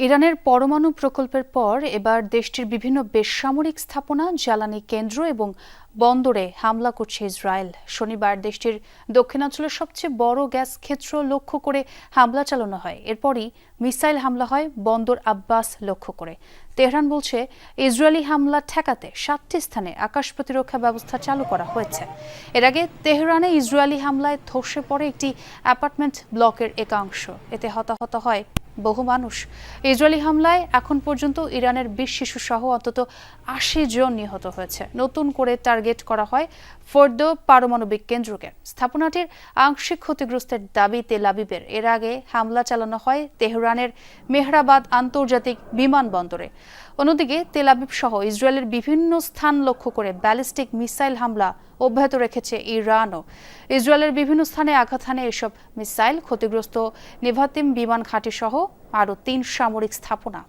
ইরানের পরমাণু প্রকল্পের পর এবার দেশটির বিভিন্ন বেসামরিক স্থাপনা, জ্বালানি কেন্দ্র এবং বন্দরে হামলা করছে ইসরায়েল। শনিবার দেশটির দক্ষিণাঞ্চলের সবচেয়ে বড় গ্যাস ক্ষেত্র লক্ষ্য করে হামলা চালানো হয়। এরপরই মিসাইল হামলা হয় বন্দর আব্বাস লক্ষ্য করে। তেহরান বলছে, ইসরায়েলি হামলা ঠেকাতে 7টি স্থানে আকাশ প্রতিরক্ষা ব্যবস্থা চালু করা হয়েছে। এর আগে তেহরানে ইসরায়েলি হামলায় ধসে পড়ে একটি অ্যাপার্টমেন্ট ব্লকের একাংশ। এতে হতাহত হয় বহু মানুষ। ইসরায়েলি হামলায় এখন পর্যন্ত ইরানের 20 শিশু সহ অন্তত 80 জন নিহত হয়েছে। নতুন করে টার্গেট করা হয় ফোর্দো পারমাণবিক কেন্দ্রকে। স্থাপনাটির আংশিক ক্ষতিগ্রস্তের দাবি তেল আবিবের। এর আগে হামলা চালানো হয় তেহরানের মেহরাবাদ আন্তর্জাতিক বিমানবন্দরে। অন্যদিকে তেল আবিব সহ ইসরায়েলের বিভিন্ন স্থান লক্ষ্য করে ব্যালিস্টিক মিসাইল হামলা অব্যাহত রেখেছে ইরানও। ইসরায়েলের বিভিন্ন স্থানে আঘাত হানে এসব মিসাইল। ক্ষতিগ্রস্ত নেভাতিম বিমান ঘাঁটি সহ আরও 3 সামরিক স্থাপনা।